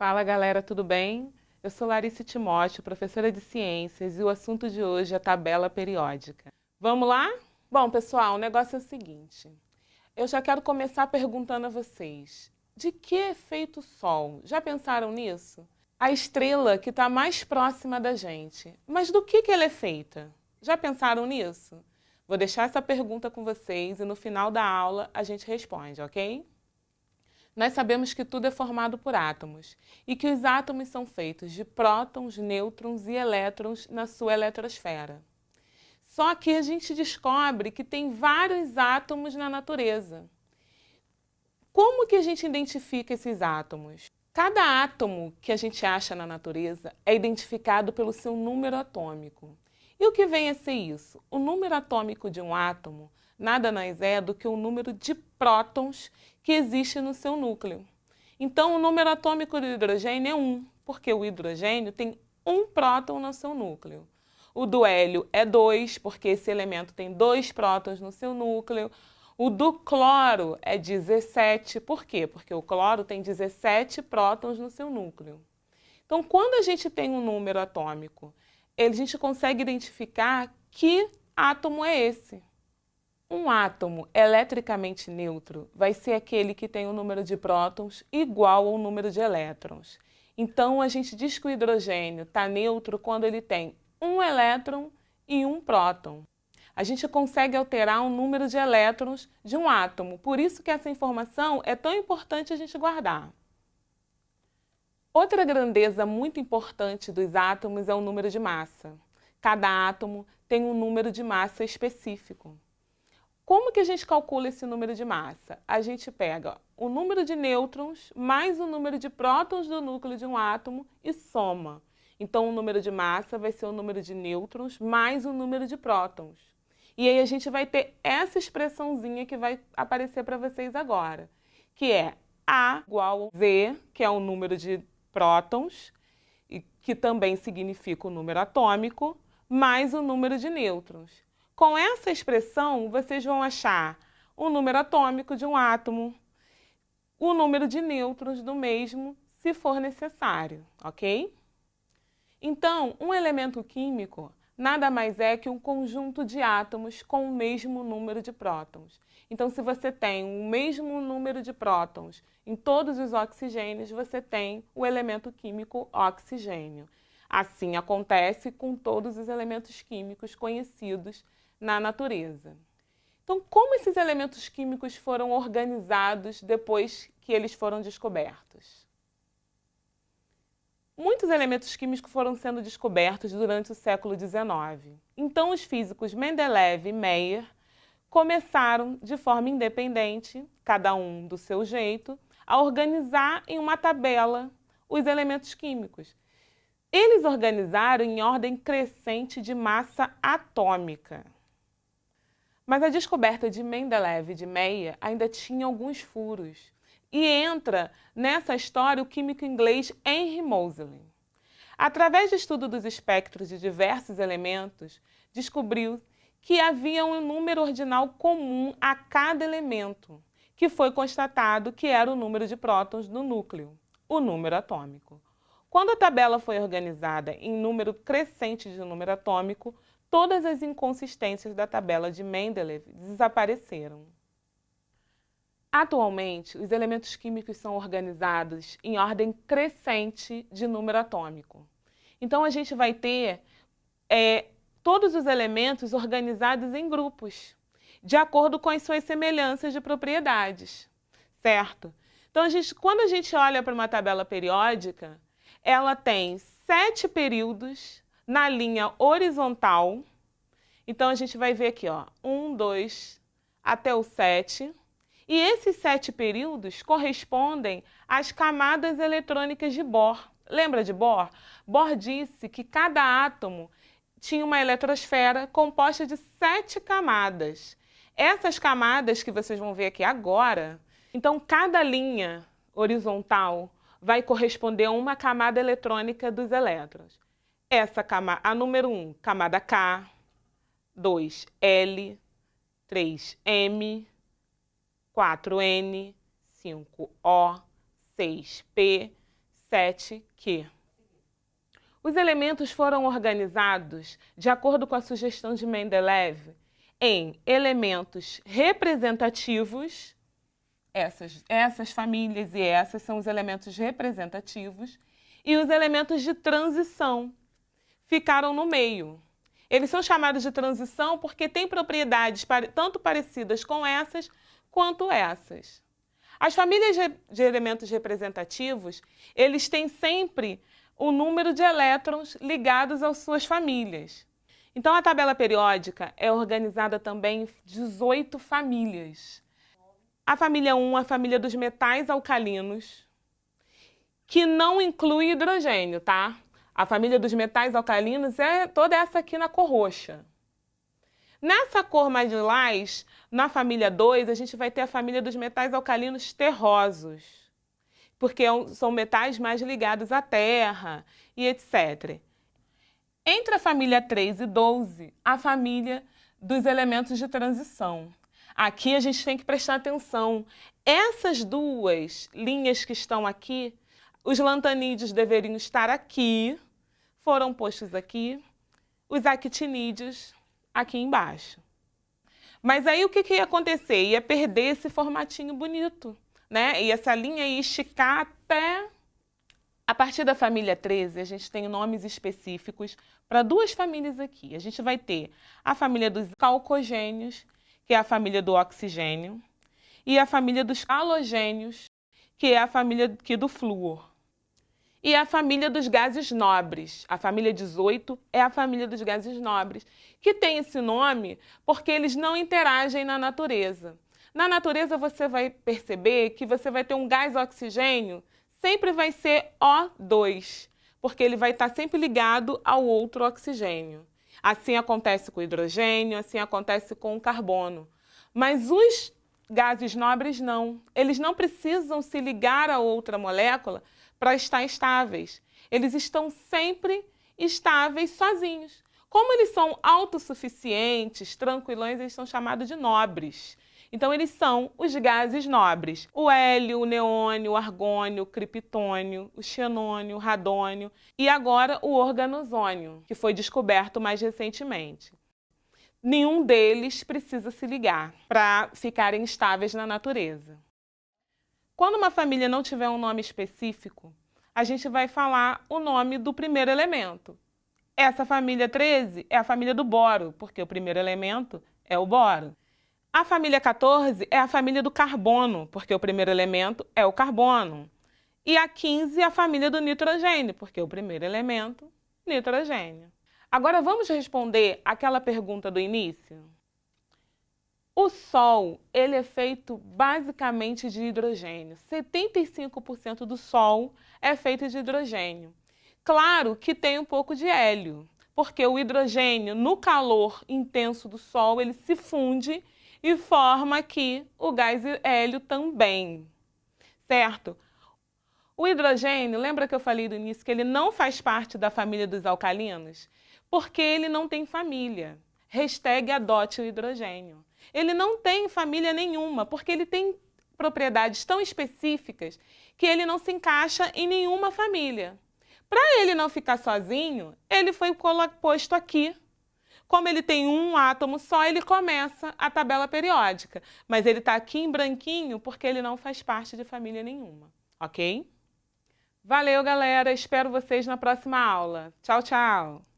Fala galera, tudo bem? Eu sou Larissa Timóteo, professora de ciências, e o assunto de hoje é a tabela periódica. Vamos lá? Bom, pessoal, o negócio é o seguinte. Eu já quero começar perguntando a vocês: de que é feito o Sol? Já pensaram nisso? A estrela que está mais próxima da gente. Mas do que ela é feita? Já pensaram nisso? Vou deixar essa pergunta com vocês e no final da aula a gente responde, ok? Nós sabemos que tudo é formado por átomos e que os átomos são feitos de prótons, nêutrons e elétrons na sua eletrosfera. Só que a gente descobre que tem vários átomos na natureza. Como que a gente identifica esses átomos? Cada átomo que a gente acha na natureza é identificado pelo seu número atômico. E o que vem a ser isso? O número atômico de um átomo nada mais é do que o número de prótons que existe no seu núcleo. Então, o número atômico do hidrogênio é 1, porque o hidrogênio tem um próton no seu núcleo. O do hélio é 2, porque esse elemento tem 2 prótons no seu núcleo. O do cloro é 17, por quê? Porque o cloro tem 17 prótons no seu núcleo. Então, quando a gente tem um número atômico, a gente consegue identificar que átomo é esse. Um átomo eletricamente neutro vai ser aquele que tem um número de prótons igual ao número de elétrons. Então, a gente diz que o hidrogênio está neutro quando ele tem um elétron e um próton. A gente consegue alterar o número de elétrons de um átomo, por isso que essa informação é tão importante a gente guardar. Outra grandeza muito importante dos átomos é o número de massa. Cada átomo tem um número de massa específico. Como que a gente calcula esse número de massa? A gente pega o número de nêutrons mais o número de prótons do núcleo de um átomo e soma. Então, o número de massa vai ser o número de nêutrons mais o número de prótons. E aí a gente vai ter essa expressãozinha que vai aparecer para vocês agora, que é A igual a Z, que é o número de prótons, e que também significa o número atômico, mais o número de nêutrons. Com essa expressão, vocês vão achar o número atômico de um átomo, o número de nêutrons do mesmo, se for necessário, ok? Então, um elemento químico nada mais é que um conjunto de átomos com o mesmo número de prótons. Então, se você tem o mesmo número de prótons em todos os oxigênios, você tem o elemento químico oxigênio. Assim acontece com todos os elementos químicos conhecidos na natureza. Então, como esses elementos químicos foram organizados depois que eles foram descobertos? Muitos elementos químicos foram sendo descobertos durante o século XIX. Então, os físicos Mendeleev e Meyer começaram, de forma independente, cada um do seu jeito, a organizar em uma tabela os elementos químicos. Eles organizaram em ordem crescente de massa atômica. Mas a descoberta de Mendeleev e de Meyer ainda tinha alguns furos. E entra nessa história o químico inglês Henry Moseley. Através do estudo dos espectros de diversos elementos, descobriu que havia um número ordinal comum a cada elemento, que foi constatado que era o número de prótons do núcleo, o número atômico. Quando a tabela foi organizada em número crescente de número atômico, todas as inconsistências da tabela de Mendeleev desapareceram. Atualmente, os elementos químicos são organizados em ordem crescente de número atômico. Então, a gente vai ter todos os elementos organizados em grupos, de acordo com as suas semelhanças de propriedades, certo? Então, quando a gente olha para uma tabela periódica, ela tem 7 períodos na linha horizontal. Então, a gente vai ver aqui, ó, 1, 2, até o 7. E esses 7 períodos correspondem às camadas eletrônicas de Bohr. Lembra de Bohr? Bohr disse que cada átomo tinha uma eletrosfera composta de 7 camadas. Essas camadas que vocês vão ver aqui agora, então cada linha horizontal vai corresponder a uma camada eletrônica dos elétrons. Essa camada, a número 1, camada K, 2, L, 3, M, 4, N, 5, O, 6, P, 7 que os elementos foram organizados, de acordo com a sugestão de Mendeleev, em elementos representativos, essas famílias e essas são os elementos representativos, e os elementos de transição ficaram no meio. Eles são chamados de transição porque têm propriedades tanto parecidas com essas quanto essas. As famílias de elementos representativos, eles têm sempre o número de elétrons ligados às suas famílias. Então, a tabela periódica é organizada também em 18 famílias. A família 1, a família dos metais alcalinos, que não inclui hidrogênio, tá? A família dos metais alcalinos é toda essa aqui na cor roxa. Nessa cor mais lilás, na família 2, a gente vai ter a família dos metais alcalinos terrosos, porque são metais mais ligados à terra e etc. Entre a família 3 e 12, a família dos elementos de transição. Aqui a gente tem que prestar atenção. Essas duas linhas que estão aqui, os lantanídeos deveriam estar aqui, foram postos aqui, os actinídeos aqui embaixo. Mas aí o que ia acontecer? Ia perder esse formatinho bonito, né? E essa linha ia esticar até... A partir da família 13, a gente tem nomes específicos para duas famílias aqui. A gente vai ter a família dos calcogênios, que é a família do oxigênio, e a família dos halogênios, que é a família aqui do flúor. E a família dos gases nobres. A família 18 é a família dos gases nobres, que tem esse nome porque eles não interagem na natureza. Na natureza você vai perceber que você vai ter um gás oxigênio, sempre vai ser O2, porque ele vai estar sempre ligado ao outro oxigênio. Assim acontece com o hidrogênio, assim acontece com o carbono. Mas os gases nobres não. Eles não precisam se ligar a outra molécula para estar estáveis. Eles estão sempre estáveis sozinhos. Como eles são autossuficientes, tranquilões, eles são chamados de nobres. Então, eles são os gases nobres. O hélio, o neônio, o argônio, o criptônio, o xenônio, o radônio e agora o organozônio, que foi descoberto mais recentemente. Nenhum deles precisa se ligar para ficarem estáveis na natureza. Quando uma família não tiver um nome específico, a gente vai falar o nome do primeiro elemento. Essa família 13 é a família do boro, porque o primeiro elemento é o boro. A família 14 é a família do carbono, porque o primeiro elemento é o carbono. E a 15 é a família do nitrogênio, porque o primeiro elemento, nitrogênio. Agora vamos responder aquela pergunta do início? O Sol, ele é feito basicamente de hidrogênio. 75% do Sol é feito de hidrogênio. Claro que tem um pouco de hélio, porque o hidrogênio, no calor intenso do Sol, ele se funde e forma aqui o gás hélio também, certo? O hidrogênio, lembra que eu falei no início que ele não faz parte da família dos alcalinos? Porque ele não tem família. #adote o hidrogênio. Ele não tem família nenhuma, porque ele tem propriedades tão específicas que ele não se encaixa em nenhuma família. Para ele não ficar sozinho, ele foi posto aqui. Como ele tem um átomo só, ele começa a tabela periódica. Mas ele está aqui em branquinho porque ele não faz parte de família nenhuma, ok? Valeu, galera! Espero vocês na próxima aula. Tchau, tchau!